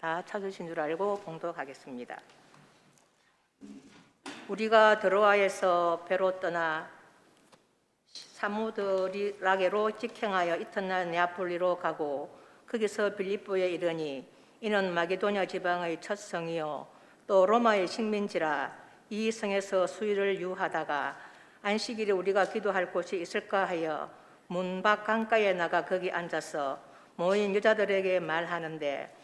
다 찾으신 줄 알고 봉독하겠습니다. 우리가 드로아에서 배로 떠나 사무드라게로 직행하여 이튿날 네아폴리로 가고 거기서 빌립보에 이르니 이는 마게도냐 지방의 첫 성이요 또 로마의 식민지라 이 성에서 수일을 유하다가 안식일에 우리가 기도할 곳이 있을까 하여 문 밖 강가에 나가 거기 앉아서 모인 여자들에게 말하는데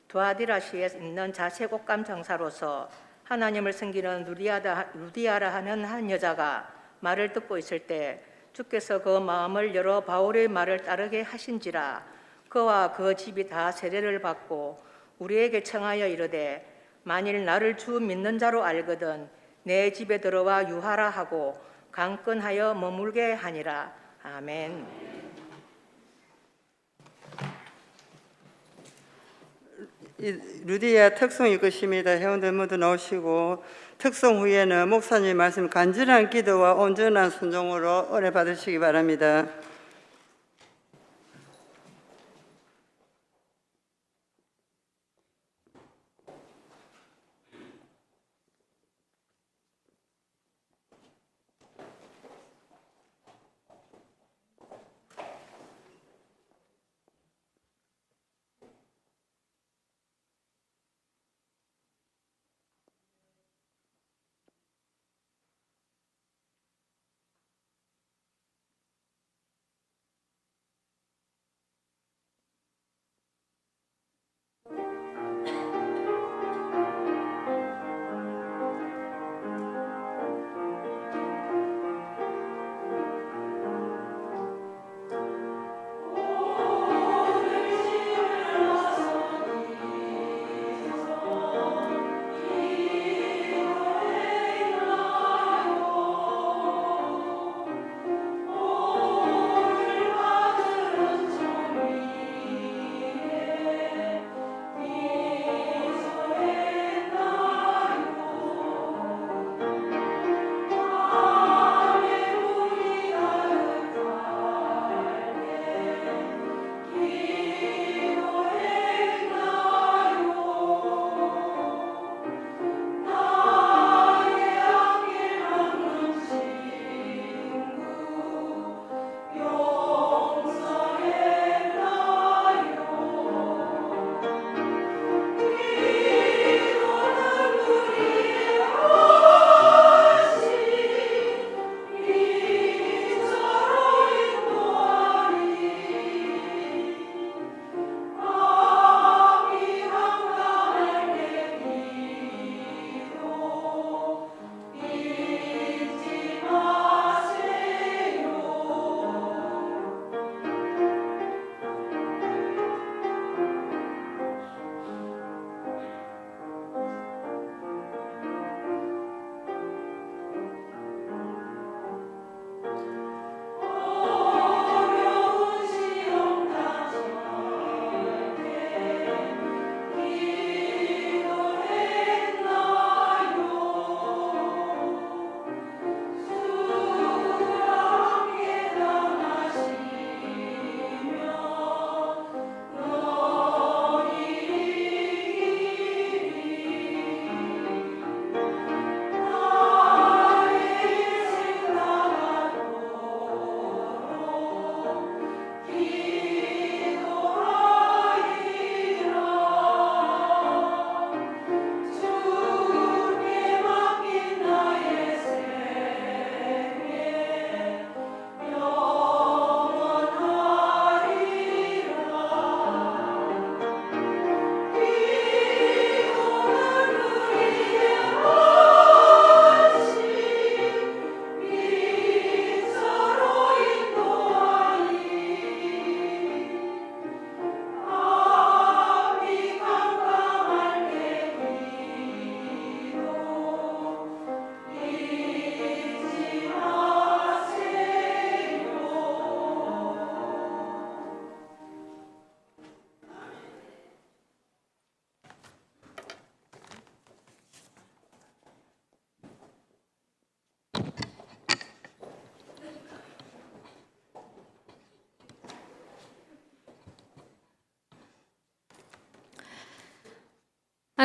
두아디라시에 있는 자색 옷감 장사로서 하나님을 섬기는 루디아라 하는 한 여자가 말을 듣고 있을 때 주께서 그 마음을 열어 바울의 말을 따르게 하신지라. 그와 그 집이 다 세례를 받고 우리에게 청하여 이르되 만일 나를 주 믿는 자로 알거든 내 집에 들어와 유하라 하고 강권하여 머물게 하니라. 아멘. 루디아 특송일 것입니다. 회원들 모두 나오시고 특송 후에는 목사님 말씀 간절한 기도와 온전한 순종으로 은혜 받으시기 바랍니다.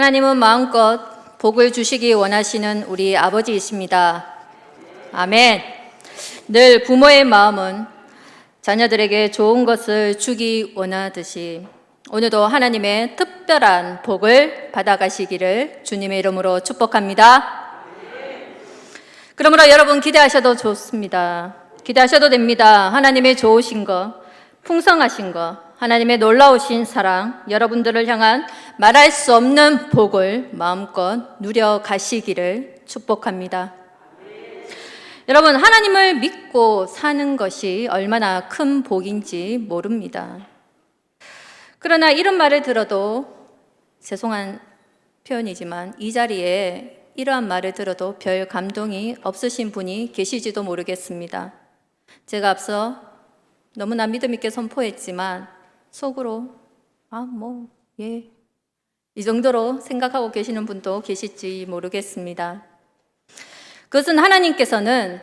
하나님은 마음껏 복을 주시기 원하시는 우리 아버지이십니다. 아멘. 늘 부모의 마음은 자녀들에게 좋은 것을 주기 원하듯이 오늘도 하나님의 특별한 복을 받아가시기를 주님의 이름으로 축복합니다. 그러므로 여러분 기대하셔도 좋습니다. 기대하셔도 됩니다. 하나님의 좋으신 것, 풍성하신 것, 하나님의 놀라우신 사랑, 여러분들을 향한 말할 수 없는 복을 마음껏 누려가시기를 축복합니다. 여러분, 하나님을 믿고 사는 것이 얼마나 큰 복인지 모릅니다. 그러나 이런 말을 들어도 죄송한 표현이지만 이 자리에 이러한 말을 들어도 별 감동이 없으신 분이 계시지도 모르겠습니다. 제가 앞서 너무나 믿음 있게 선포했지만 속으로 이 정도로 생각하고 계시는 분도 계실지 모르겠습니다. 그것은 하나님께서는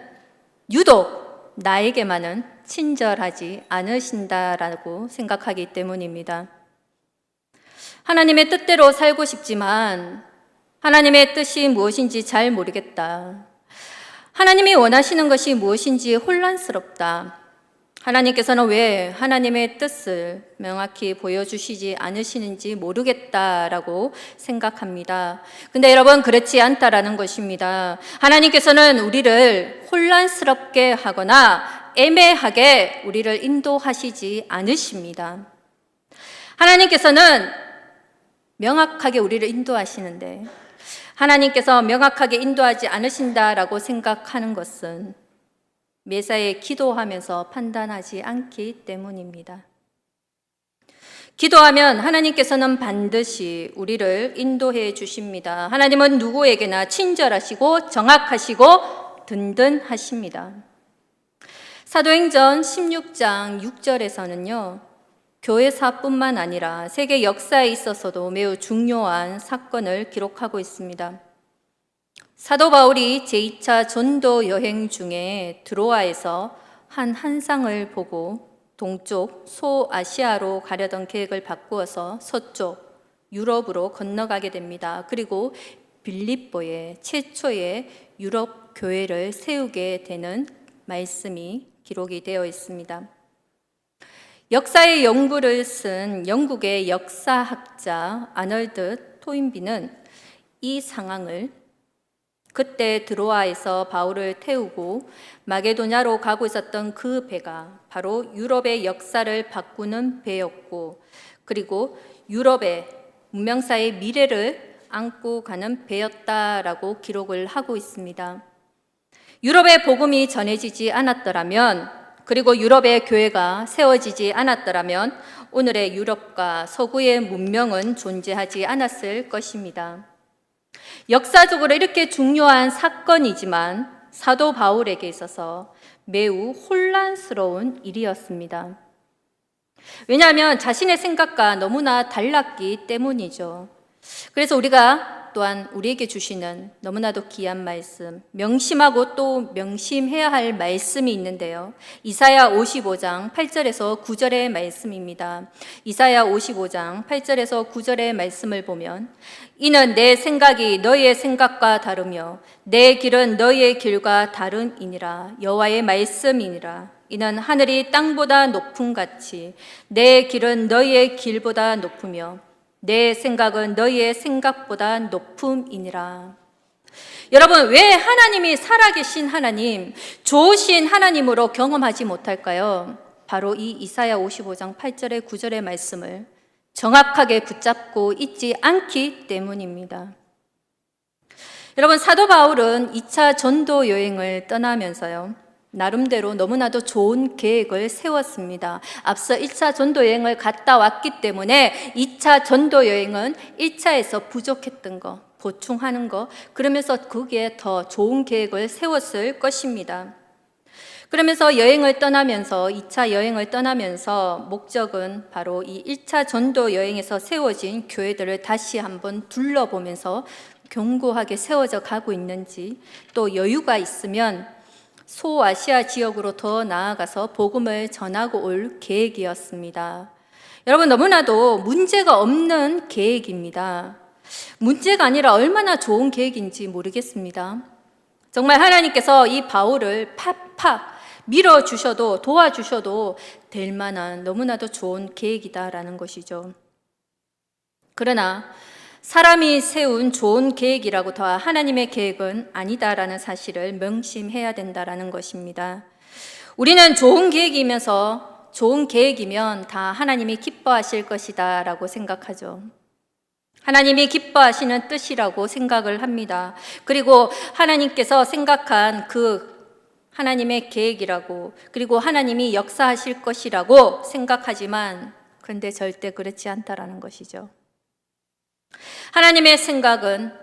유독 나에게만은 친절하지 않으신다라고 생각하기 때문입니다. 하나님의 뜻대로 살고 싶지만 하나님의 뜻이 무엇인지 잘 모르겠다. 하나님이 원하시는 것이 무엇인지 혼란스럽다. 하나님께서는 왜 하나님의 뜻을 명확히 보여주시지 않으시는지 모르겠다라고 생각합니다. 근데 여러분, 그렇지 않다라는 것입니다. 하나님께서는 우리를 혼란스럽게 하거나 애매하게 우리를 인도하시지 않으십니다. 하나님께서는 명확하게 우리를 인도하시는데 하나님께서 명확하게 인도하지 않으신다라고 생각하는 것은 매사에 기도하면서 판단하지 않기 때문입니다. 기도하면 하나님께서는 반드시 우리를 인도해 주십니다. 하나님은 누구에게나 친절하시고 정확하시고 든든하십니다. 사도행전 16장 6절에서는요, 교회사뿐만 아니라 세계 역사에 있어서도 매우 중요한 사건을 기록하고 있습니다. 사도 바울이 제2차 전도 여행 중에 드로아에서 한 한상을 보고 동쪽 소아시아로 가려던 계획을 바꾸어서 서쪽 유럽으로 건너가게 됩니다. 그리고 빌립보에 최초의 유럽 교회를 세우게 되는 말씀이 기록이 되어 있습니다. 역사의 연구를 쓴 영국의 역사학자 아널드 토인비는 이 상황을 그때 드로아에서 바울을 태우고 마게도냐로 가고 있었던 그 배가 바로 유럽의 역사를 바꾸는 배였고, 그리고 유럽의 문명사의 미래를 안고 가는 배였다라고 기록을 하고 있습니다. 유럽의 복음이 전해지지 않았더라면, 그리고 유럽의 교회가 세워지지 않았더라면 오늘의 유럽과 서구의 문명은 존재하지 않았을 것입니다. 역사적으로 이렇게 중요한 사건이지만 사도 바울에게 있어서 매우 혼란스러운 일이었습니다. 왜냐하면 자신의 생각과 너무나 달랐기 때문이죠. 그래서 우리가 또한 우리에게 주시는 너무나도 귀한 말씀, 명심하고 또 명심해야 할 말씀이 있는데요. 이사야 55장 8절에서 9절의 말씀입니다. 이사야 55장 8절에서 9절의 말씀을 보면, 이는 내 생각이 너희의 생각과 다르며 내 길은 너희의 길과 다름이니라. 여호와의 말씀이니라. 이는 하늘이 땅보다 높음 같이 내 길은 너희의 길보다 높으며 내 생각은 너희의 생각보다 높음이니라. 여러분, 왜 하나님이 살아계신 하나님, 좋으신 하나님으로 경험하지 못할까요? 바로 이 이사야 55장 8절의 9절의 말씀을 정확하게 붙잡고 있지 않기 때문입니다. 여러분, 사도 바울은 2차 전도 여행을 떠나면서요, 나름대로 너무나도 좋은 계획을 세웠습니다. 앞서 1차 전도 여행을 갔다 왔기 때문에 2차 전도 여행은 1차에서 부족했던 거 보충하는 거, 그러면서 거기에 더 좋은 계획을 세웠을 것입니다. 그러면서 여행을 떠나면서 2차 여행을 떠나면서 목적은 바로 이 1차 전도 여행에서 세워진 교회들을 다시 한번 둘러보면서 견고하게 세워져 가고 있는지, 또 여유가 있으면 소아시아 지역으로 더 나아가서 복음을 전하고 올 계획이었습니다. 여러분, 너무나도 문제가 없는 계획입니다. 문제가 아니라 얼마나 좋은 계획인지 모르겠습니다. 정말 하나님께서 이 바울을 팍팍 밀어주셔도 도와주셔도 될 만한 너무나도 좋은 계획이다라는 것이죠. 그러나 사람이 세운 좋은 계획이라고 더 하나님의 계획은 아니다라는 사실을 명심해야 된다라는 것입니다. 우리는 좋은 계획이면 다 하나님이 기뻐하실 것이다 라고 생각하죠. 하나님이 기뻐하시는 뜻이라고 생각을 합니다. 그리고 하나님께서 생각한 그 하나님의 계획이라고, 그리고 하나님이 역사하실 것이라고 생각하지만 그런데 절대 그렇지 않다라는 것이죠. 하나님의 생각은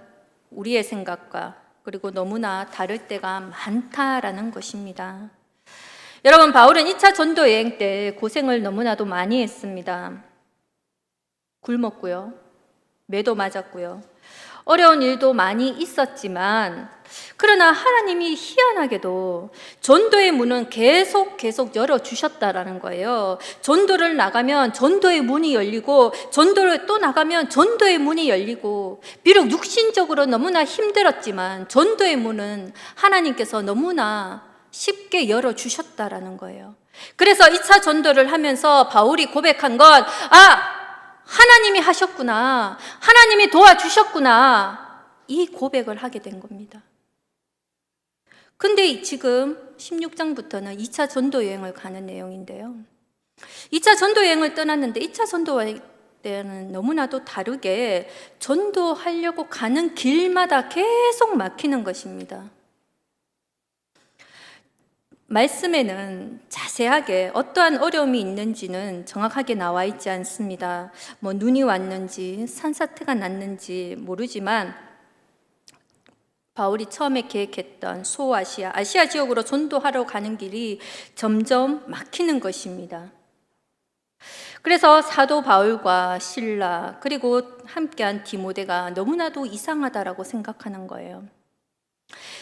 우리의 생각과 그리고 너무나 다를 때가 많다라는 것입니다. 여러분, 바울은 2차 전도 여행 때 고생을 너무나도 많이 했습니다. 굶었고요, 매도 맞았고요, 어려운 일도 많이 있었지만, 그러나 하나님이 희한하게도 전도의 문은 계속 열어주셨다라는 거예요. 전도를 나가면 전도의 문이 열리고, 전도를 또 나가면 전도의 문이 열리고, 비록 육신적으로 너무나 힘들었지만 전도의 문은 하나님께서 너무나 쉽게 열어주셨다라는 거예요. 그래서 2차 전도를 하면서 바울이 고백한 건, 하나님이 하셨구나, 하나님이 도와주셨구나, 이 고백을 하게 된 겁니다. 근데 지금 16장부터는 2차 전도 여행을 가는 내용인데요, 2차 전도 여행을 떠났는데 2차 전도 때는 너무나도 다르게 전도하려고 가는 길마다 계속 막히는 것입니다. 말씀에는 자세하게 어떠한 어려움이 있는지는 정확하게 나와 있지 않습니다. 눈이 왔는지 산사태가 났는지 모르지만 바울이 처음에 계획했던 아시아 지역으로 전도하러 가는 길이 점점 막히는 것입니다. 그래서 사도 바울과 실라 그리고 함께한 디모데가 너무나도 이상하다라고 생각하는 거예요.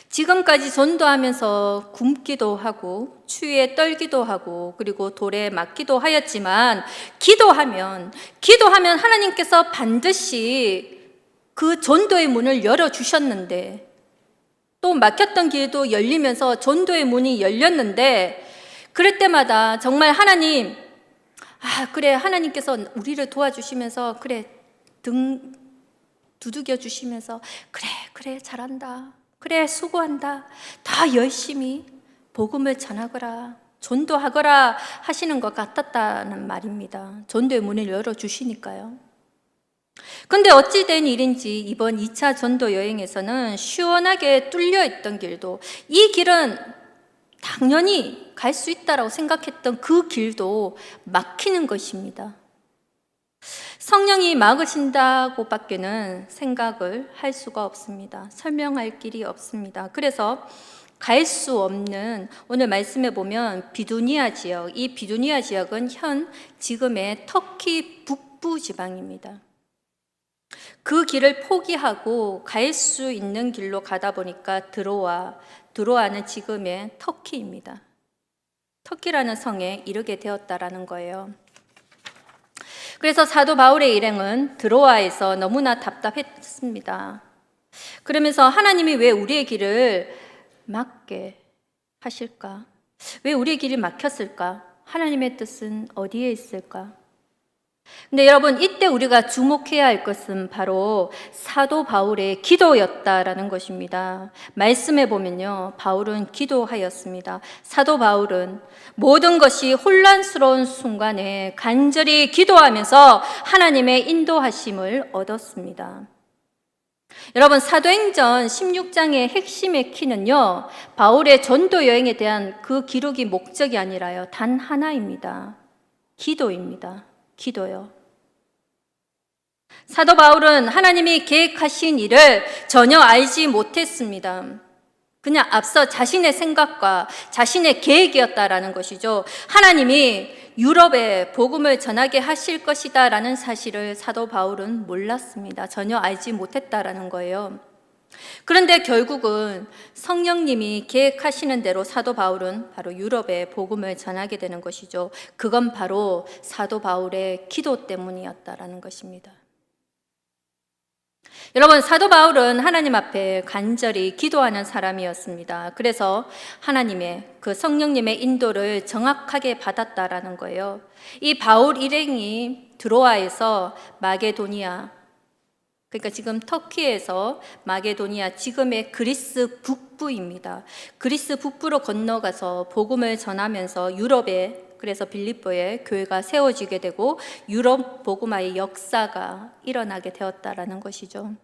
지금까지 전도하면서 굶기도 하고 추위에 떨기도 하고 그리고 돌에 맞기도 하였지만, 기도하면 하나님께서 반드시 그 전도의 문을 열어주셨는데, 또 막혔던 길도 열리면서 전도의 문이 열렸는데, 그럴 때마다 정말 하나님, 그래, 하나님께서 우리를 도와주시면서, 그래, 등 두들겨 주시면서, 그래 잘한다, 그래 수고한다, 더 열심히 복음을 전하거라, 전도하거라 하시는 것 같았다는 말입니다. 전도의 문을 열어주시니까요. 근데 어찌 된 일인지 이번 2차 전도 여행에서는 시원하게 뚫려있던 길도, 이 길은 당연히 갈 수 있다라고 생각했던 그 길도 막히는 것입니다. 성령이 막으신다고 밖에는 생각을 할 수가 없습니다. 설명할 길이 없습니다. 그래서 갈 수 없는, 오늘 말씀에 보면 비두니아 지역, 이 비두니아 지역은 지금의 터키 북부 지방입니다. 그 길을 포기하고 갈 수 있는 길로 가다 보니까 드로아는 지금의 터키입니다. 터키라는 성에 이르게 되었다라는 거예요. 그래서 사도 바울의 일행은 드로아에서 너무나 답답했습니다. 그러면서 하나님이 왜 우리의 길을 막게 하실까? 왜 우리의 길이 막혔을까? 하나님의 뜻은 어디에 있을까? 근데 여러분, 이때 우리가 주목해야 할 것은 바로 사도 바울의 기도였다라는 것입니다. 말씀해 보면요, 바울은 기도하였습니다. 사도 바울은 모든 것이 혼란스러운 순간에 간절히 기도하면서 하나님의 인도하심을 얻었습니다. 여러분, 사도행전 16장의 핵심의 키는요, 바울의 전도 여행에 대한 그 기록이 목적이 아니라요, 단 하나입니다. 기도입니다. 기도요. 사도 바울은 하나님이 계획하신 일을 전혀 알지 못했습니다. 그냥 앞서 자신의 생각과 자신의 계획이었다라는 것이죠. 하나님이 유럽에 복음을 전하게 하실 것이다 라는 사실을 사도 바울은 몰랐습니다. 전혀 알지 못했다라는 거예요. 그런데 결국은 성령님이 계획하시는 대로 사도 바울은 바로 유럽에 복음을 전하게 되는 것이죠. 그건 바로 사도 바울의 기도 때문이었다라는 것입니다. 여러분, 사도 바울은 하나님 앞에 간절히 기도하는 사람이었습니다. 그래서 하나님의 그 성령님의 인도를 정확하게 받았다라는 거예요. 이 바울 일행이 드로아에서 마게도니아, 그러니까 지금 터키에서 마게도니아, 지금의 그리스 북부입니다. 그리스 북부로 건너가서 복음을 전하면서 유럽에, 그래서 빌립보에 교회가 세워지게 되고 유럽 복음화의 역사가 일어나게 되었다라는 것이죠.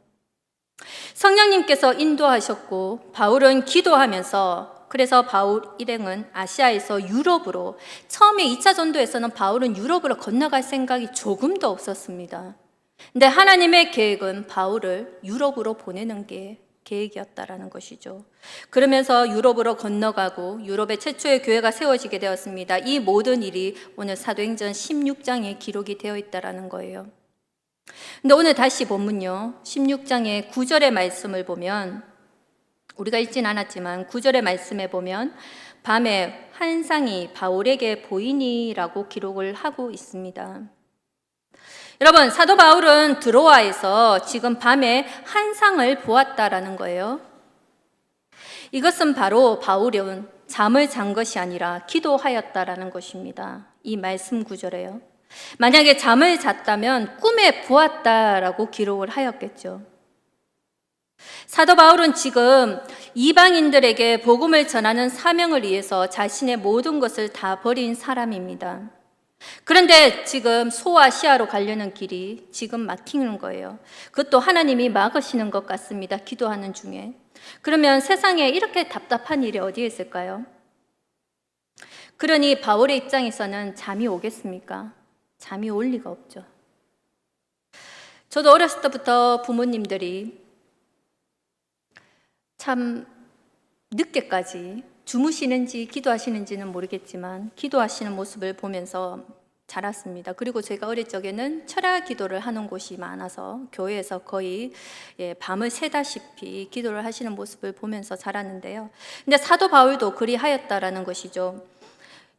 성령님께서 인도하셨고 바울은 기도하면서, 그래서 바울 일행은 아시아에서 유럽으로, 처음에 2차 전도에서는 바울은 유럽으로 건너갈 생각이 조금도 없었습니다. 근데 하나님의 계획은 바울을 유럽으로 보내는 게 계획이었다라는 것이죠. 그러면서 유럽으로 건너가고 유럽의 최초의 교회가 세워지게 되었습니다. 이 모든 일이 오늘 사도행전 16장에 기록이 되어 있다라는 거예요. 근데 오늘 다시 본문요, 16장의 9절의 말씀을 보면, 우리가 읽진 않았지만 9절의 말씀에 보면 밤에 환상이 바울에게 보이니라고 기록을 하고 있습니다. 여러분, 사도 바울은 드로아에서 지금 밤에 환상을 보았다라는 거예요. 이것은 바로 바울은 잠을 잔 것이 아니라 기도하였다라는 것입니다. 이 말씀 구절에요. 만약에 잠을 잤다면 꿈에 보았다라고 기록을 하였겠죠. 사도 바울은 지금 이방인들에게 복음을 전하는 사명을 위해서 자신의 모든 것을 다 버린 사람입니다. 그런데 지금 소아시아로 가려는 길이 지금 막히는 거예요. 그것도 하나님이 막으시는 것 같습니다. 기도하는 중에. 그러면 세상에 이렇게 답답한 일이 어디에 있을까요? 그러니 바울의 입장에서는 잠이 오겠습니까? 잠이 올 리가 없죠. 저도 어렸을 때부터 부모님들이 참 늦게까지 주무시는지 기도하시는지는 모르겠지만 기도하시는 모습을 보면서 자랐습니다. 그리고 제가 어릴 적에는 철야 기도를 하는 곳이 많아서 교회에서 거의 밤을 새다시피 기도를 하시는 모습을 보면서 자랐는데요. 근데 사도 바울도 그리하였다라는 것이죠.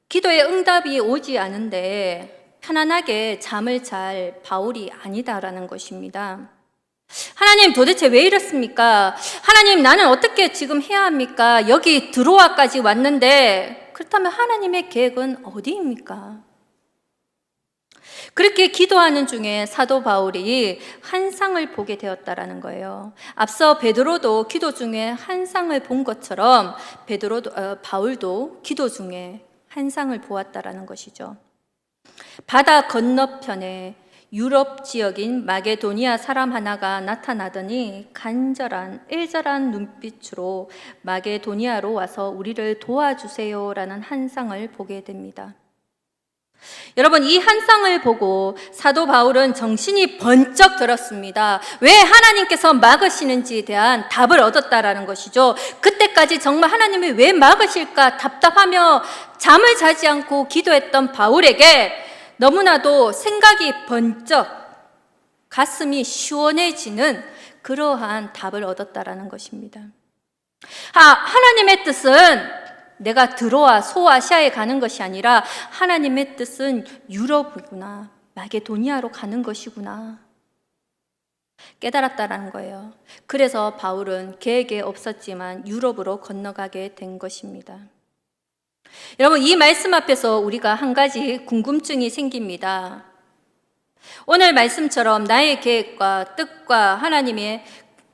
기도에 응답이 오지 않은데 편안하게 잠을 잘 바울이 아니다라는 것입니다. 하나님, 도대체 왜 이렇습니까? 하나님, 나는 어떻게 지금 해야 합니까? 여기 드로아까지 왔는데 그렇다면 하나님의 계획은 어디입니까? 그렇게 기도하는 중에 사도 바울이 환상을 보게 되었다라는 거예요. 앞서 베드로도 기도 중에 환상을 본 것처럼 바울도 기도 중에 환상을 보았다라는 것이죠. 바다 건너편에 유럽 지역인 마게도니아 사람 하나가 나타나더니 간절한 애절한 눈빛으로 마게도니아로 와서 우리를 도와주세요라는 환상을 보게 됩니다. 여러분, 이 환상을 보고 사도 바울은 정신이 번쩍 들었습니다. 왜 하나님께서 막으시는지에 대한 답을 얻었다라는 것이죠. 그때까지 정말 하나님이 왜 막으실까 답답하며 잠을 자지 않고 기도했던 바울에게 너무나도 생각이 번쩍 가슴이 시원해지는 그러한 답을 얻었다라는 것입니다. 하나님의 뜻은 내가 드로아 소아시아에 가는 것이 아니라 하나님의 뜻은 유럽이구나, 마게도니아로 가는 것이구나 깨달았다라는 거예요. 그래서 바울은 계획에 없었지만 유럽으로 건너가게 된 것입니다. 여러분, 이 말씀 앞에서 우리가 한 가지 궁금증이 생깁니다. 오늘 말씀처럼 나의 계획과 뜻과 하나님의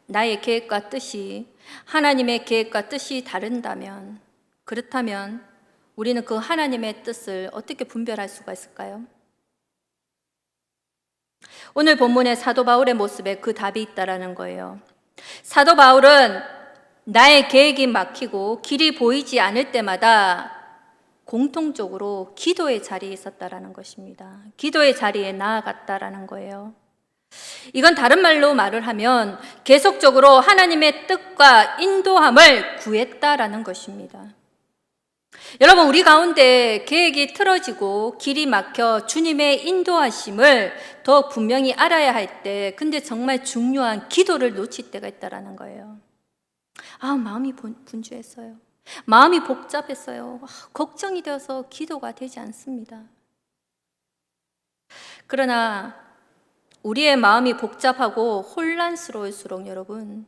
나의 계획과 뜻이 하나님의 계획과 뜻이 다른다면, 그렇다면 우리는 그 하나님의 뜻을 어떻게 분별할 수가 있을까요? 오늘 본문의 사도 바울의 모습에 그 답이 있다라는 거예요. 사도 바울은 나의 계획이 막히고 길이 보이지 않을 때마다 공통적으로 기도의 자리에 있었다라는 것입니다. 기도의 자리에 나아갔다라는 거예요. 이건 다른 말로 말을 하면 계속적으로 하나님의 뜻과 인도함을 구했다라는 것입니다. 여러분, 우리 가운데 계획이 틀어지고 길이 막혀 주님의 인도하심을 더 분명히 알아야 할 때, 근데 정말 중요한 기도를 놓칠 때가 있다라는 거예요. 마음이 분주했어요. 마음이 복잡했어요. 걱정이 되어서 기도가 되지 않습니다. 그러나 우리의 마음이 복잡하고 혼란스러울수록 여러분,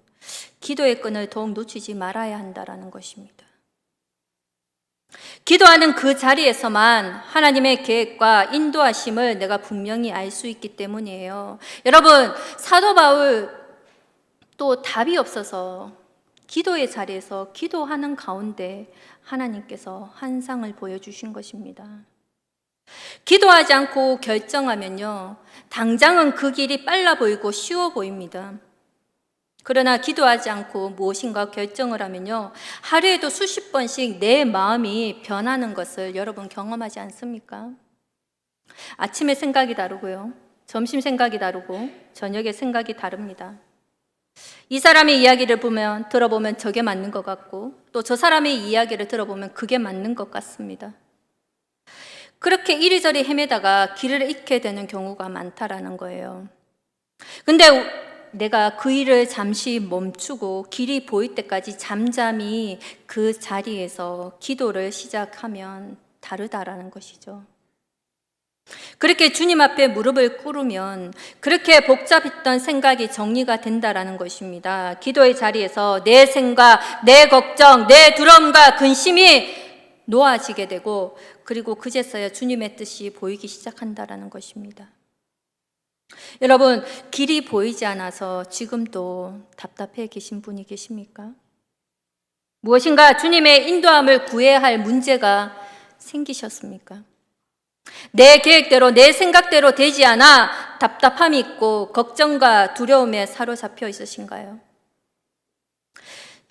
기도의 끈을 더욱 놓치지 말아야 한다는 것입니다. 기도하는 그 자리에서만 하나님의 계획과 인도하심을 내가 분명히 알 수 있기 때문이에요. 여러분, 사도 바울 또 답이 없어서 기도의 자리에서 기도하는 가운데 하나님께서 환상을 보여주신 것입니다. 기도하지 않고 결정하면요, 당장은 그 길이 빨라 보이고 쉬워 보입니다. 그러나 기도하지 않고 무엇인가 결정을 하면요, 하루에도 수십 번씩 내 마음이 변하는 것을 여러분 경험하지 않습니까? 아침에 생각이 다르고요, 점심 생각이 다르고 저녁에 생각이 다릅니다. 이 사람의 이야기를 들어보면 저게 맞는 것 같고, 또 저 사람의 이야기를 들어보면 그게 맞는 것 같습니다. 그렇게 이리저리 헤매다가 길을 잃게 되는 경우가 많다라는 거예요. 근데 내가 그 일을 잠시 멈추고 길이 보일 때까지 잠잠히 그 자리에서 기도를 시작하면 다르다라는 것이죠. 그렇게 주님 앞에 무릎을 꿇으면 그렇게 복잡했던 생각이 정리가 된다라는 것입니다. 기도의 자리에서 내 생각, 내 걱정, 내 두려움과 근심이 놓아지게 되고, 그리고 그제서야 주님의 뜻이 보이기 시작한다라는 것입니다. 여러분, 길이 보이지 않아서 지금도 답답해 계신 분이 계십니까? 무엇인가 주님의 인도함을 구해야 할 문제가 생기셨습니까? 내 계획대로, 내 생각대로 되지 않아 답답함이 있고 걱정과 두려움에 사로잡혀 있으신가요?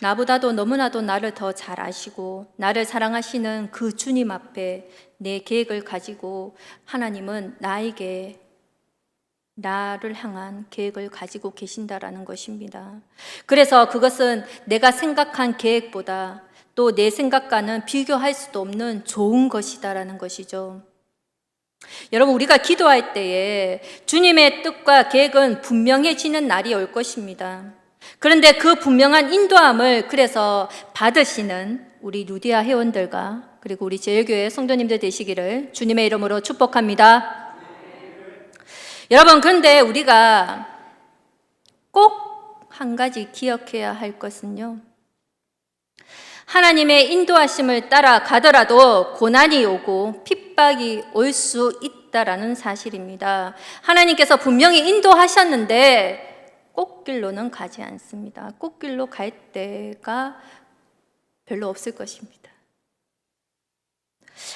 나보다도 너무나도 나를 더 잘 아시고 나를 사랑하시는 그 주님 앞에 내 계획을 가지고 하나님은 나를 향한 계획을 가지고 계신다라는 것입니다. 그래서 그것은 내가 생각한 계획보다 또 내 생각과는 비교할 수도 없는 좋은 것이다라는 것이죠. 여러분, 우리가 기도할 때에 주님의 뜻과 계획은 분명해지는 날이 올 것입니다. 그런데 그 분명한 인도함을 그래서 받으시는 우리 루디아 회원들과 그리고 우리 제일교회 성도님들 되시기를 주님의 이름으로 축복합니다. 여러분, 그런데 우리가 꼭 한 가지 기억해야 할 것은요, 하나님의 인도하심을 따라 가더라도 고난이 오고 핍박이 올 수 있다라는 사실입니다. 하나님께서 분명히 인도하셨는데 꽃길로는 가지 않습니다. 꽃길로 갈 때가 별로 없을 것입니다.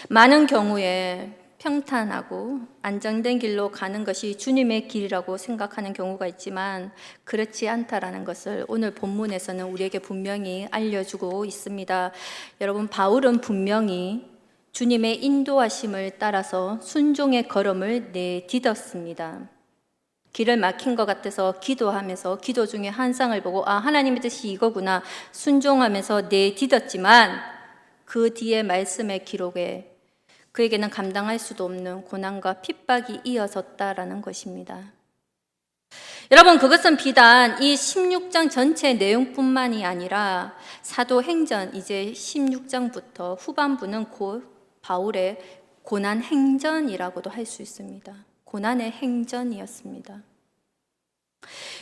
많은 경우에 평탄하고 안정된 길로 가는 것이 주님의 길이라고 생각하는 경우가 있지만 그렇지 않다라는 것을 오늘 본문에서는 우리에게 분명히 알려주고 있습니다. 여러분, 바울은 분명히 주님의 인도하심을 따라서 순종의 걸음을 내딛었습니다. 길을 막힌 것 같아서 기도하면서 기도 중에 환상을 보고 하나님의 뜻이 이거구나 순종하면서 내딛었지만 그 뒤에 말씀의 기록에 그에게는 감당할 수도 없는 고난과 핍박이 이어졌다라는 것입니다. 여러분, 그것은 비단 이 16장 전체 내용뿐만이 아니라 사도행전 이제 16장부터 후반부는 곧 바울의 고난 행전이라고도 할 수 있습니다. 고난의 행전이었습니다.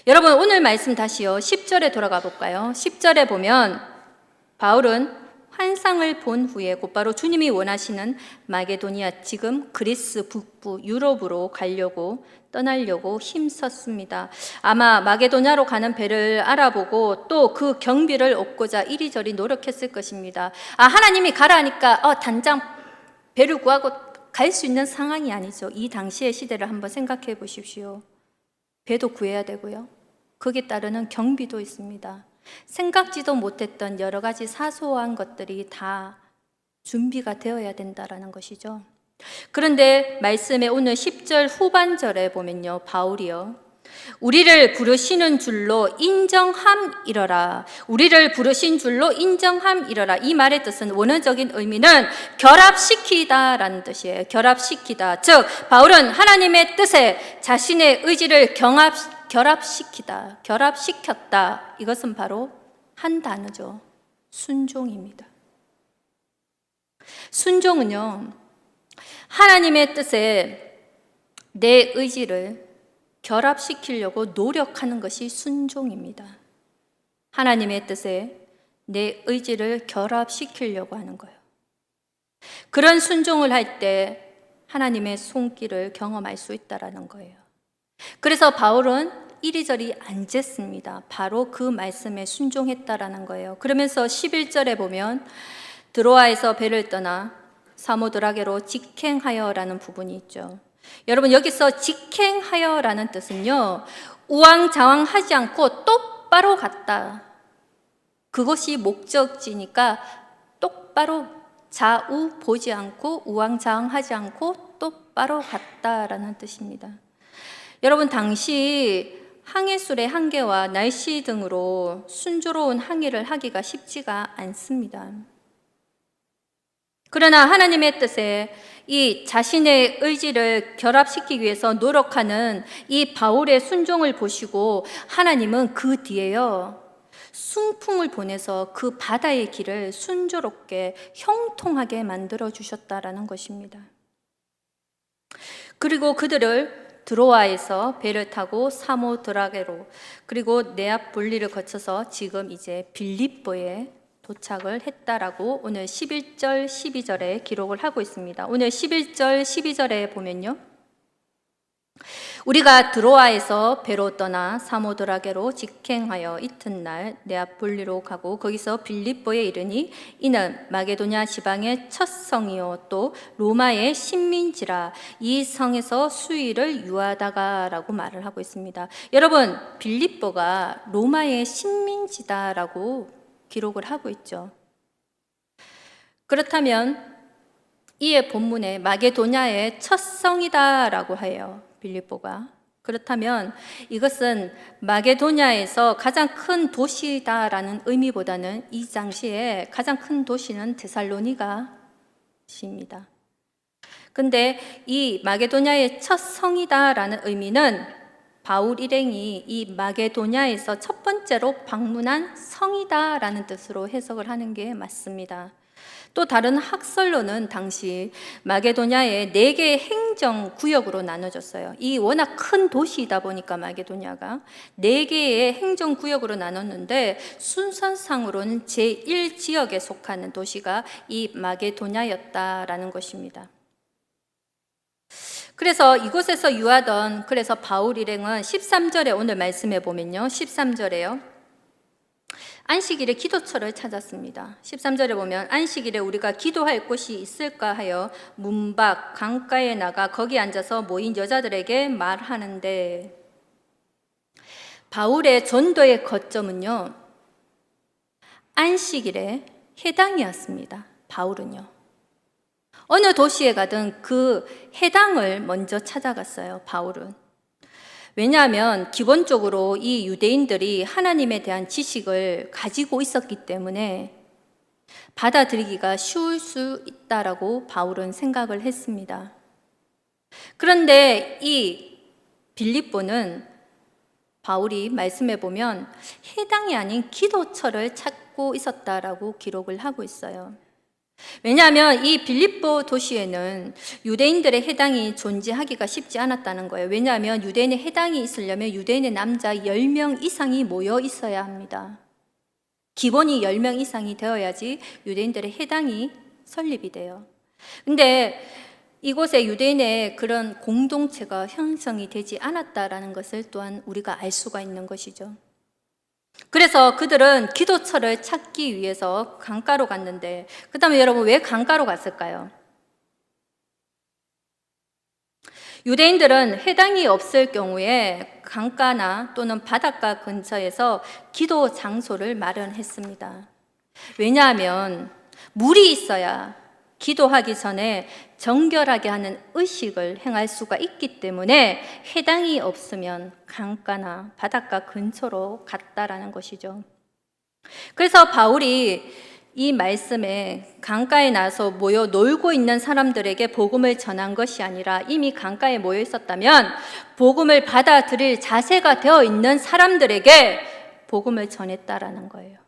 여러분, 오늘 말씀 다시요 10절에 돌아가 볼까요? 10절에 보면 바울은 환상을 본 후에 곧바로 주님이 원하시는 마게도니아, 지금 그리스 북부 유럽으로 떠나려고 힘썼습니다. 아마 마게도냐로 가는 배를 알아보고 또 그 경비를 얻고자 이리저리 노력했을 것입니다. 하나님이 가라 하니까 당장 배를 구하고 갈 수 있는 상황이 아니죠. 이 당시의 시대를 한번 생각해 보십시오. 배도 구해야 되고요, 거기에 따르는 경비도 있습니다. 생각지도 못했던 여러 가지 사소한 것들이 다 준비가 되어야 된다라는 것이죠. 그런데 말씀의 오늘 10절 후반절에 보면요, 바울이요, 우리를 부르시는 줄로 인정함이러라. 우리를 부르신 줄로 인정함이러라. 이 말의 뜻은, 원어적인 의미는 결합시키다라는 뜻이에요. 결합시키다. 즉 바울은 하나님의 뜻에 자신의 의지를 결합시키다, 결합시켰다. 이것은 바로 한 단어죠. 순종입니다. 순종은요, 하나님의 뜻에 내 의지를 결합시키려고 노력하는 것이 순종입니다. 하나님의 뜻에 내 의지를 결합시키려고 하는 거예요. 그런 순종을 할 때 하나님의 손길을 경험할 수 있다라는 거예요. 그래서 바울은 이리저리 안 쟀습니다. 바로 그 말씀에 순종했다라는 거예요. 그러면서 11절에 보면 드로아에서 배를 떠나 사모드라게로 직행하여라는 부분이 있죠. 여러분, 여기서 직행하여라는 뜻은요, 우왕좌왕하지 않고 똑바로 갔다. 그것이 목적지니까 똑바로 좌우 보지 않고 우왕좌왕하지 않고 똑바로 갔다라는 뜻입니다. 여러분, 당시 항해술의 한계와 날씨 등으로 순조로운 항해를 하기가 쉽지가 않습니다. 그러나 하나님의 뜻에 이 자신의 의지를 결합시키기 위해서 노력하는 이 바울의 순종을 보시고 하나님은 그 뒤에요, 순풍을 보내서 그 바다의 길을 순조롭게 형통하게 만들어 주셨다라는 것입니다. 그리고 그들을 드로아에서 배를 타고 사모드라게로, 그리고 네아폴리를 거쳐서 지금 이제 빌립보에 도착을 했다라고 오늘 11절 12절에 기록을 하고 있습니다. 오늘 11절 12절에 보면요, 우리가 드로아에서 배로 떠나 사모드라게로 직행하여 이튿날 네아폴리로 가고 거기서 빌립보에 이르니 이는 마게도냐 지방의 첫 성이요 또 로마의 식민지라. 이 성에서 수의를 유하다가 라고 말을 하고 있습니다. 여러분, 빌립보가 로마의 식민지다라고 기록을 하고 있죠. 그렇다면 이에 본문에 마게도냐의 첫 성이다라고 해요, 빌립보가. 그렇다면 이것은 마게도냐에서 가장 큰 도시다라는 의미보다는 이 당시에 가장 큰 도시는 데살로니가입니다. 근데 이 마게도냐의 첫 성이다라는 의미는 바울 일행이 이 마게도냐에서 첫 번째로 방문한 성이다라는 뜻으로 해석을 하는 게 맞습니다. 또 다른 학설로는 당시 마게도냐의 4개의 행정구역으로 나눠졌어요. 이 워낙 큰 도시이다 보니까 마게도냐가 4개의 행정구역으로 나눴는데 순서상으로는 제1지역에 속하는 도시가 이 마게도냐였다라는 것입니다. 그래서 이곳에서 유하던, 그래서 바울 일행은 13절에 오늘 말씀해 보면요, 13절에요, 안식일에 기도처를 찾았습니다. 13절에 보면 안식일에 우리가 기도할 곳이 있을까 하여 문 밖 강가에 나가 거기 앉아서 모인 여자들에게 말하는데, 바울의 전도의 거점은요, 안식일에 해당이었습니다. 바울은요, 어느 도시에 가든 그 해당을 먼저 찾아갔어요, 바울은. 왜냐하면 기본적으로 이 유대인들이 하나님에 대한 지식을 가지고 있었기 때문에 받아들이기가 쉬울 수 있다라고 바울은 생각을 했습니다. 그런데 이 빌립보는 바울이 말씀해 보면 해당이 아닌 기도처를 찾고 있었다라고 기록을 하고 있어요. 왜냐하면 이 빌립보 도시에는 유대인들의 해당이 존재하기가 쉽지 않았다는 거예요. 왜냐하면 유대인의 해당이 있으려면 유대인의 남자 10명 이상이 모여 있어야 합니다. 기본이 10명 이상이 되어야지 유대인들의 해당이 설립이 돼요. 근데 이곳에 유대인의 그런 공동체가 형성이 되지 않았다라는 것을 또한 우리가 알 수가 있는 것이죠. 그래서 그들은 기도처를 찾기 위해서 강가로 갔는데, 그 다음에 여러분, 왜 강가로 갔을까요? 유대인들은 해당이 없을 경우에 강가나 또는 바닷가 근처에서 기도 장소를 마련했습니다. 왜냐하면 물이 있어야 기도하기 전에 정결하게 하는 의식을 행할 수가 있기 때문에 해당이 없으면 강가나 바닷가 근처로 갔다라는 것이죠. 그래서 바울이 이 말씀에 강가에 나서 모여 놀고 있는 사람들에게 복음을 전한 것이 아니라 이미 강가에 모여 있었다면 복음을 받아들일 자세가 되어 있는 사람들에게 복음을 전했다라는 거예요.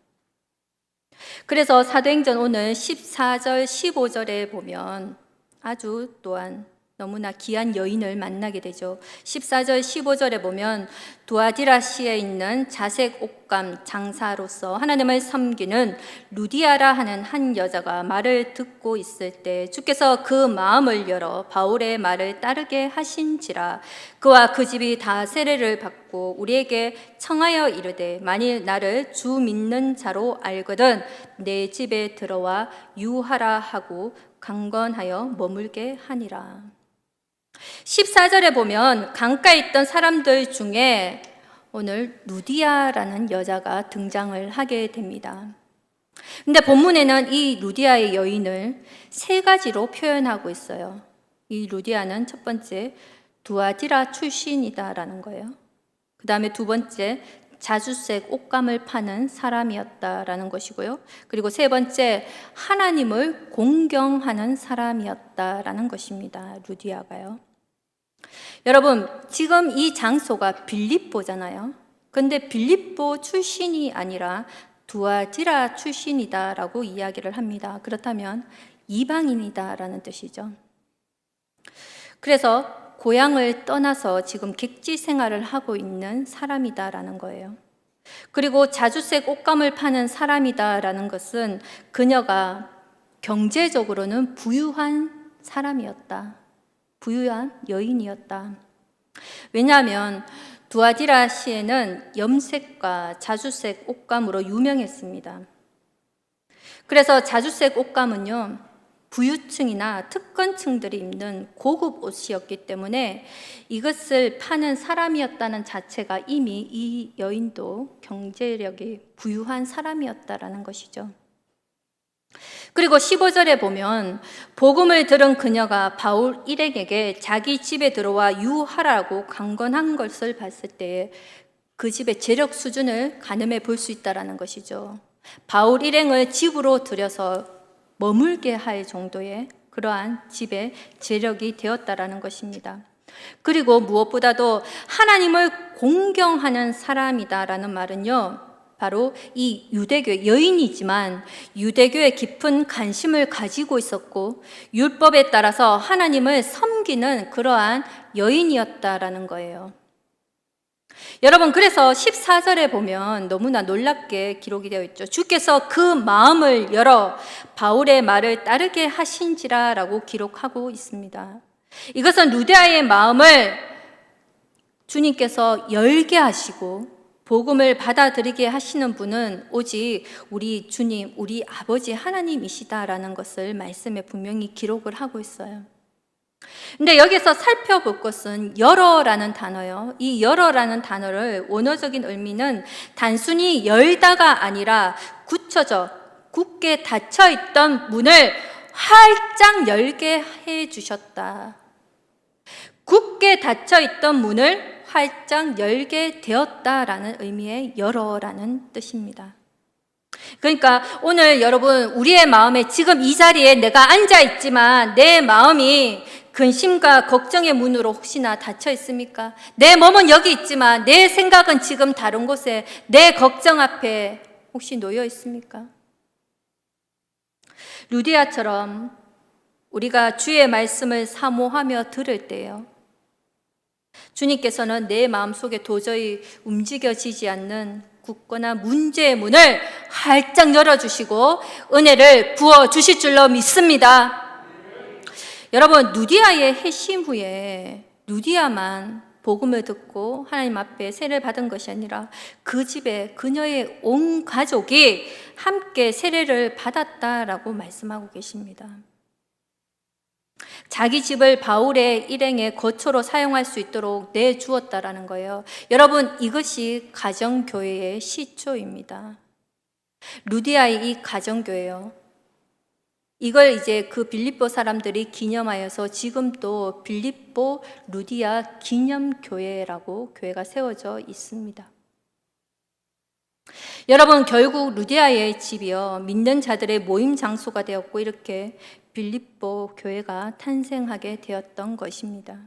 그래서 사도행전 오늘 14절 15절에 보면 아주 또한 너무나 귀한 여인을 만나게 되죠. 14절, 15절에 보면 두아디라시에 있는 자색 옷감 장사로서 하나님을 섬기는 루디아라 하는 한 여자가 말을 듣고 있을 때 주께서 그 마음을 열어 바울의 말을 따르게 하신지라. 그와 그 집이 다 세례를 받고 우리에게 청하여 이르되 만일 나를 주 믿는 자로 알거든 내 집에 들어와 유하라 하고 강건하여 머물게 하니라. 14절에 보면 강가에 있던 사람들 중에 오늘 루디아라는 여자가 등장을 하게 됩니다. 근데 본문에는 이 루디아의 여인을 세 가지로 표현하고 있어요. 이 루디아는 첫 번째 두아디라 출신이다라는 거예요. 그 다음에 두 번째 자주색 옷감을 파는 사람이었다라는 것이고요. 그리고 세 번째 하나님을 공경하는 사람이었다라는 것입니다. 루디아가요. 여러분, 지금 이 장소가 빌립보잖아요. 근데 빌립보 출신이 아니라 두아디라 출신이다라고 이야기를 합니다. 그렇다면 이방인이다라는 뜻이죠. 그래서 고향을 떠나서 지금 객지 생활을 하고 있는 사람이다라는 거예요. 그리고 자주색 옷감을 파는 사람이다라는 것은 그녀가 경제적으로는 부유한 사람이었다. 부유한 여인이었다. 왜냐하면 두아디라 시에는 염색과 자주색 옷감으로 유명했습니다. 그래서 자주색 옷감은요, 부유층이나 특권층들이 입는 고급 옷이었기 때문에 이것을 파는 사람이었다는 자체가 이미 이 여인도 경제력이 부유한 사람이었다라는 것이죠. 그리고 15절에 보면 복음을 들은 그녀가 바울 일행에게 자기 집에 들어와 유하라고 강건한 것을 봤을 때 그 집의 재력 수준을 가늠해 볼 수 있다라는 것이죠. 바울 일행을 집으로 들여서 머물게 할 정도의 그러한 집의 재력이 되었다라는 것입니다. 그리고 무엇보다도 하나님을 공경하는 사람이다라는 말은요, 바로 이 유대교 여인이지만 유대교에 깊은 관심을 가지고 있었고 율법에 따라서 하나님을 섬기는 그러한 여인이었다라는 거예요. 여러분, 그래서 14절에 보면 너무나 놀랍게 기록이 되어 있죠. 주께서 그 마음을 열어 바울의 말을 따르게 하신지라 라고 기록하고 있습니다. 이것은 루디아의 마음을 주님께서 열게 하시고 복음을 받아들이게 하시는 분은 오직 우리 주님, 우리 아버지 하나님이시다라는 것을 말씀에 분명히 기록을 하고 있어요. 근데 여기서 살펴볼 것은 열어라는 단어요. 이 열어라는 단어를 원어적인 의미는 단순히 열다가 아니라 굳게 닫혀있던 문을 활짝 열게 해주셨다. 굳게 닫혀있던 문을 활짝 열게 되었다라는 의미의 열어라는 뜻입니다. 그러니까 오늘 여러분, 우리의 마음에 지금 이 자리에 내가 앉아 있지만 내 마음이 근심과 걱정의 문으로 혹시나 닫혀 있습니까? 내 몸은 여기 있지만 내 생각은 지금 다른 곳에, 내 걱정 앞에 혹시 놓여 있습니까? 루디아처럼 우리가 주의 말씀을 사모하며 들을 때요, 주님께서는 내 마음속에 도저히 움직여지지 않는 굳거나 문제의 문을 활짝 열어주시고 은혜를 부어주실 줄로 믿습니다. 여러분, 루디아의 회심 후에 루디아만 복음을 듣고 하나님 앞에 세례를 받은 것이 아니라 그 집에 그녀의 온 가족이 함께 세례를 받았다라고 말씀하고 계십니다. 자기 집을 바울의 일행의 거처로 사용할 수 있도록 내주었다라는 거예요. 여러분, 이것이 가정교회의 시초입니다. 루디아의 이 가정교회요, 이걸 이제 그 빌립보 사람들이 기념하여서 지금 또 빌립보 루디아 기념교회라고 교회가 세워져 있습니다. 여러분, 결국 루디아의 집이요, 믿는 자들의 모임 장소가 되었고 이렇게 빌립보 교회가 탄생하게 되었던 것입니다.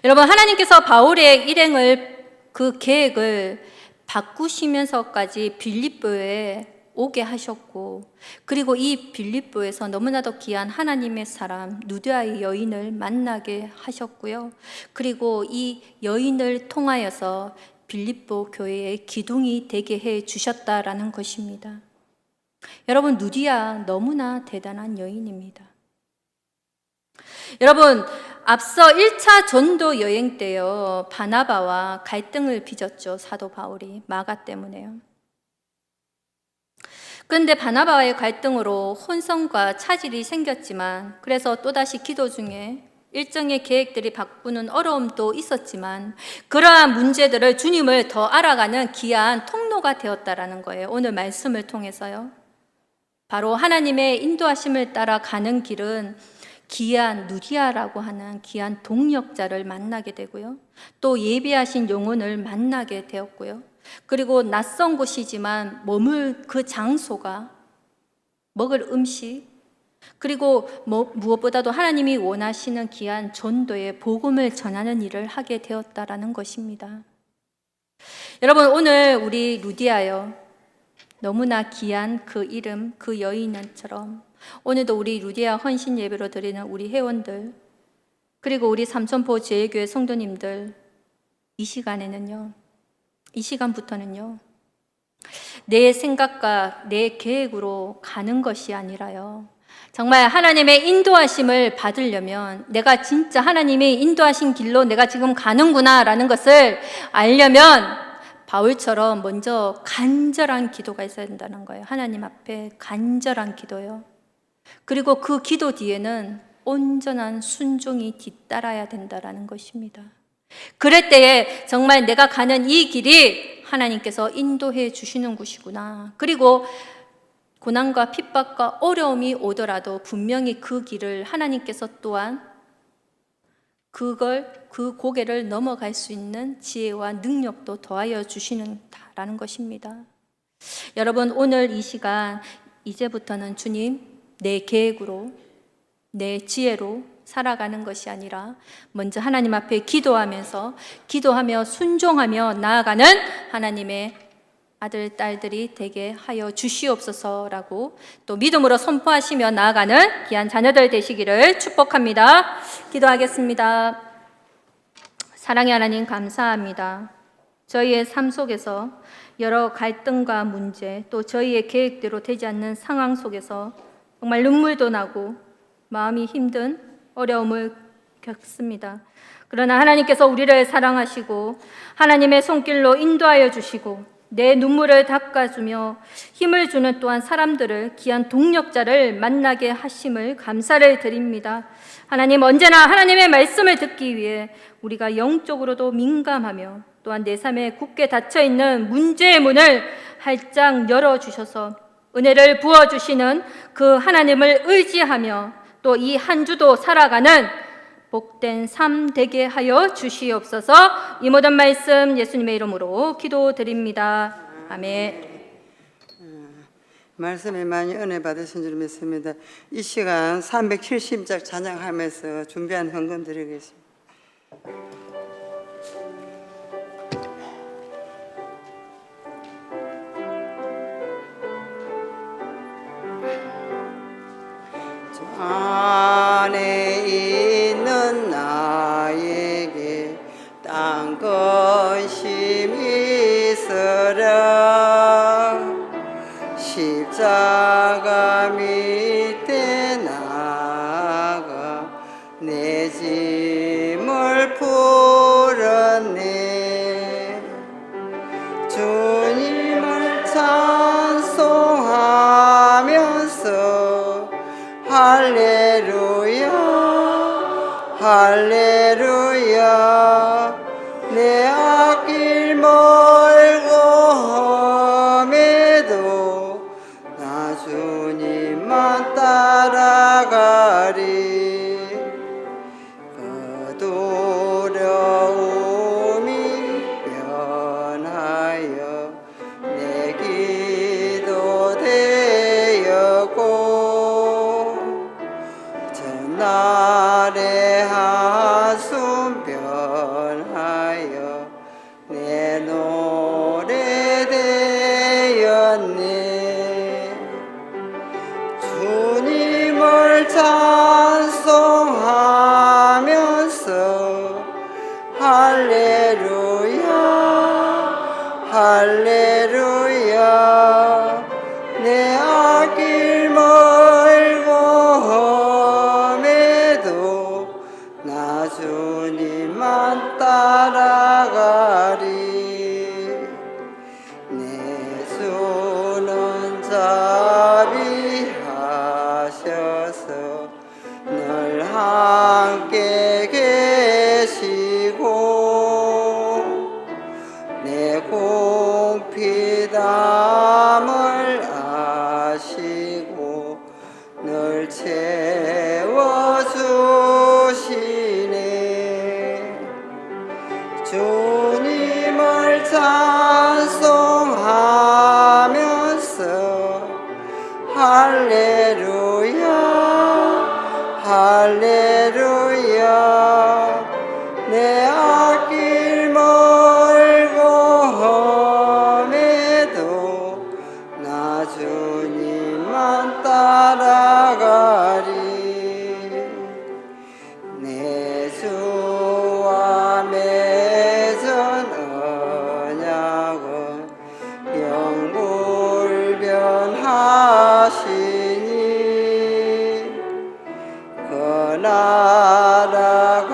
여러분, 하나님께서 바울의 일행을 그 계획을 바꾸시면서까지 빌립보에 오게 하셨고, 그리고 이 빌립보에서 너무나도 귀한 하나님의 사람 누디아의 여인을 만나게 하셨고요. 그리고 이 여인을 통하여서 빌립보 교회의 기둥이 되게 해 주셨다라는 것입니다. 여러분, 누디아 너무나 대단한 여인입니다. 여러분, 앞서 1차 전도 여행 때요, 바나바와 갈등을 빚었죠. 사도 바울이 마가 때문에요. 그런데 바나바와의 갈등으로 혼선과 차질이 생겼지만, 그래서 또다시 기도 중에 일정의 계획들이 바꾸는 어려움도 있었지만, 그러한 문제들을 주님을 더 알아가는 귀한 통로가 되었다라는 거예요. 오늘 말씀을 통해서요. 바로 하나님의 인도하심을 따라 가는 길은 귀한 누디아라고 하는 귀한 동력자를 만나게 되고요. 또 예비하신 영혼을 만나게 되었고요. 그리고 낯선 곳이지만 머물 그 장소가 먹을 음식, 그리고 무엇보다도 하나님이 원하시는 귀한 전도의 복음을 전하는 일을 하게 되었다라는 것입니다. 여러분, 오늘 우리 루디아요, 너무나 귀한 그 이름, 그 여인처럼 오늘도 우리 루디아 헌신 예배로 드리는 우리 회원들, 그리고 우리 삼천포 제일교회 성도님들, 이 시간부터는요, 내 생각과 내 계획으로 가는 것이 아니라요, 정말 하나님의 인도하심을 받으려면, 내가 진짜 하나님의 인도하신 길로 내가 지금 가는구나 라는 것을 알려면 바울처럼 먼저 간절한 기도가 있어야 된다는 거예요. 하나님 앞에 간절한 기도요. 그리고 그 기도 뒤에는 온전한 순종이 뒤따라야 된다는 것입니다. 그럴 때에 정말 내가 가는 이 길이 하나님께서 인도해 주시는 곳이구나. 그리고 고난과 핍박과 어려움이 오더라도 분명히 그 길을 하나님께서 또한 그 고개를 넘어갈 수 있는 지혜와 능력도 더하여 주시는다라는 것입니다. 여러분, 오늘 이 시간 이제부터는 주님, 내 계획으로, 내 지혜로 살아가는 것이 아니라 먼저 하나님 앞에 기도하며 순종하며 나아가는 하나님의 아들, 딸들이 되게 하여 주시옵소서라고 또 믿음으로 선포하시며 나아가는 귀한 자녀들 되시기를 축복합니다. 기도하겠습니다. 사랑의 하나님, 감사합니다. 저희의 삶 속에서 여러 갈등과 문제, 또 저희의 계획대로 되지 않는 상황 속에서 정말 눈물도 나고 마음이 힘든 어려움을 겪습니다. 그러나 하나님께서 우리를 사랑하시고 하나님의 손길로 인도하여 주시고 내 눈물을 닦아주며 힘을 주는 또한 사람들을, 귀한 동력자를 만나게 하심을 감사를 드립니다. 하나님, 언제나 하나님의 말씀을 듣기 위해 우리가 영적으로도 민감하며 또한 내 삶에 굳게 닫혀있는 문제의 문을 활짝 열어주셔서 은혜를 부어주시는 그 하나님을 의지하며 또 이 한 주도 살아가는 복된 삶 되게 하여 주시옵소서. 이 모든 말씀 예수님의 이름으로 기도드립니다. 아멘. 말씀에 많이 은혜 받으신 줄 믿습니다. 이 시간 370작 찬양하면서 준비한 헌금 드리겠습니다. 안에 있는 나에게 딴 것임이 있으랴. 십자가 밑에 나가 내 짐을 풀었네. 주님을 찬송하면서 할렐루야 할렐루야. 내 앞길 멀고 험해도 나 주님만 따라가리. 그 두려움이 변하여 내 기도 되었고 전날의 한숨 할렐루야. 내 앞길 멀고 험해도 나 주님만 따라가리. 내 주는 자비하셔서 늘 함께 계시고 내 공피담을 아시고 늘 채워주시네. 주님을 찬송하면서 할렐루야 할렐루야. 내 앞길 멀고 험해도 나 주님만 따라가리. 내 주와 맺은 언약은 영불변하시니 그 나라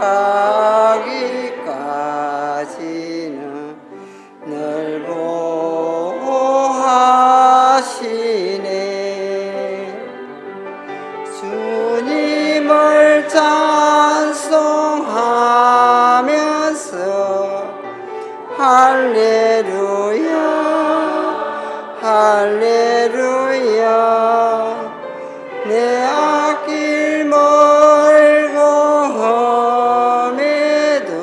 가기까지는 늘 보호하시네. 주님을 찬송하면서 할렐루야 할렐루야. 내 앞길 멀고 험해도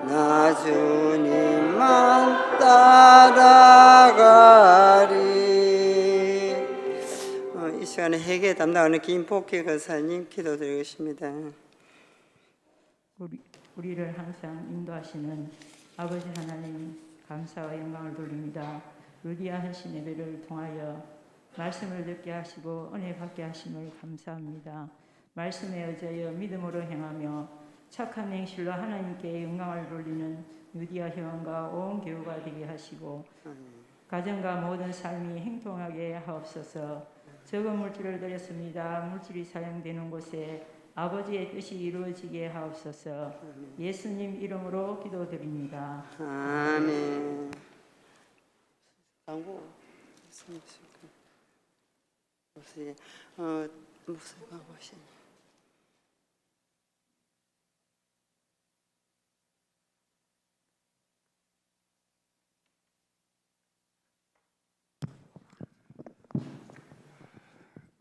나 주님만 따라가리. 이 시간에 회개 담당하는 김복희 권사님 기도드리겠습니다. 우리를 항상 인도하시는 아버지 하나님, 감사와 영광을 돌립니다. 루디아 하신 예배를 통하여 말씀을 듣게 하시고 은혜 받게 하심을 감사합니다. 말씀에 의지하여 믿음으로 행하며 착한 행실로 하나님께 영광을 돌리는 루디아 회원과 온 교우가 되게 하시고 가정과 모든 삶이 행통하게 하옵소서. 적은 물질을 드렸습니다. 물질이 사용되는 곳에 아버지의 뜻이 이루어지게 하옵소서. 예수님 이름으로 기도드립니다. 아멘. 광고 무슨 광고시?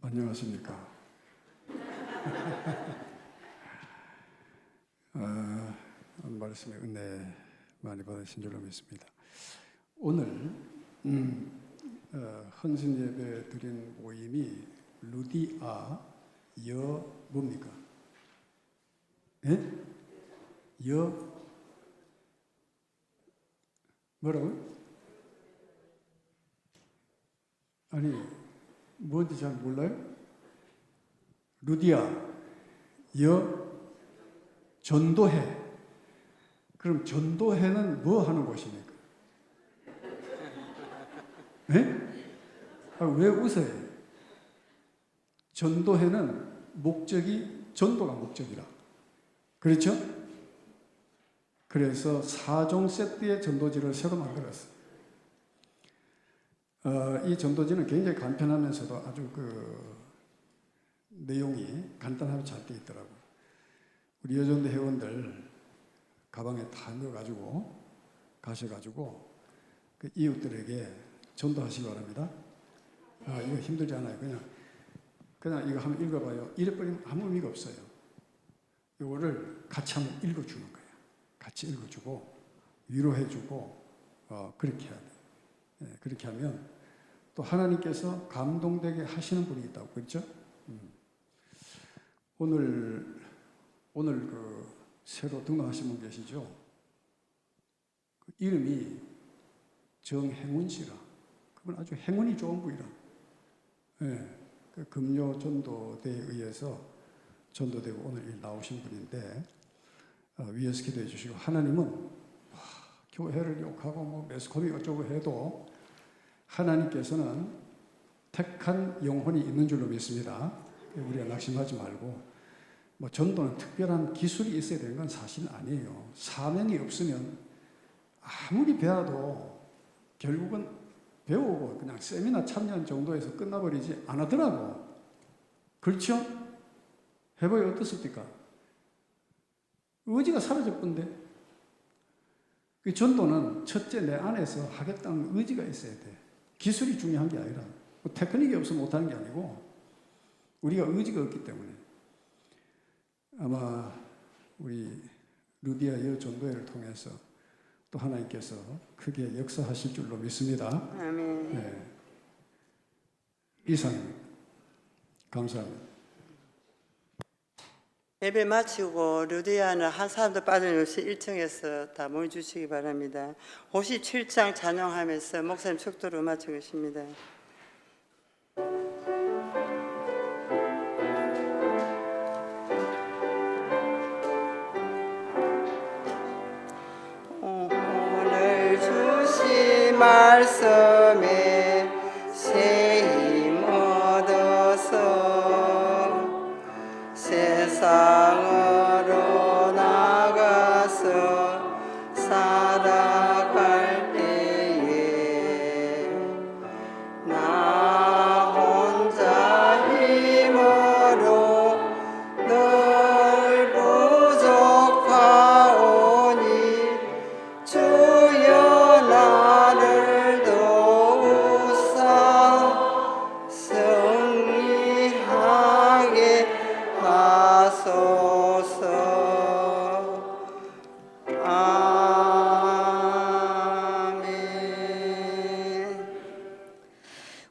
안녕하십니까. 말씀에 은혜 많이 받으신 줄로 믿습니다. 오늘 헌신 예배 드린 모임이 루디아 뭡니까? 예? 뭐라고요? 아니 뭔지 잘 몰라요? 루디아 전도회. 그럼 전도회는 뭐 하는 곳입니까? 네? 왜 웃어요? 전도회는 목적이 전도가 목적이라. 그렇죠? 그래서 4종 세트의 전도지를 새로 만들었어요. 이 전도지는 굉장히 간편하면서도 아주 내용이 간단하게 잘 되어 있더라고요. 우리 여전도 회원들 가방에 다 넣어가지고 가셔가지고 그 이웃들에게 전도하시기 바랍니다. 이거 힘들지 않아요. 그냥 이거 한번 읽어봐요. 잃어버리면 아무 의미가 없어요. 이거를 같이 한번 읽어주는 거예요. 같이 읽어주고 위로해주고 그렇게 해야 돼요. 네, 그렇게 하면 또 하나님께서 감동되게 하시는 분이 있다고 그랬죠? 오늘 새로 등록하신 분 계시죠? 그 이름이 정행운 씨라. 그분 아주 행운이 좋은 분이라. 네, 그 금요 전도대에 의해서 전도되고 오늘 나오신 분인데 위에서 기도해 주시고 하나님은 교회를 욕하고 뭐 매스컴이 어쩌고 해도 하나님께서는 택한 영혼이 있는 줄로 믿습니다. 우리가 낙심하지 말고, 뭐 전도는 특별한 기술이 있어야 되는 건 사실 아니에요. 사명이 없으면 아무리 배워도 결국은 배우고 그냥 세미나 참여한 정도에서 끝나버리지 않았더라고. 그렇죠? 해보니 어떻습니까? 의지가 사라져본데. 그 전도는 첫째 내 안에서 하겠다는 의지가 있어야 돼. 기술이 중요한 게 아니라, 뭐 테크닉이 없으면 못하는 게 아니고 우리가 의지가 없기 때문에. 아마 우리 루디아 여전도회를 통해서 또 하나님께서 크게 역사하실 줄로 믿습니다. 아멘. 네. 이상입니다. 감사합니다. 예배 마치고 루디아는 한 사람도 빠짐없이 1층에서 다 모여주시기 바랍니다. 57장 찬양하면서 목사님 축도로 마치겠습니다. 오늘 주신 말씀에 새 힘 얻어서 세상으로 나가서 살아갈 때에 나 혼자 힘으로 늘 부족하오니 주여 나를 도우사 승리하게 하소서. 아멘.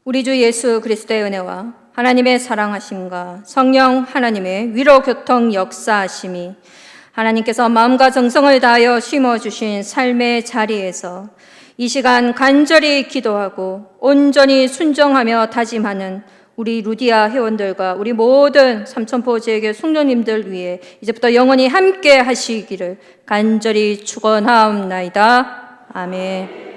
우리 주 예수 그리스도의 은혜와 하나님의 사랑하심과 성령 하나님의 위로 교통 역사하심이 하나님께서 마음과 정성을 다하여 심어주신 삶의 자리에서 이 시간 간절히 기도하고 온전히 순종하며 다짐하는 우리 루디아 회원들과 우리 모든 삼천포 지역의 성도님들 위해 이제부터 영원히 함께 하시기를 간절히 축원하옵나이다. 아멘.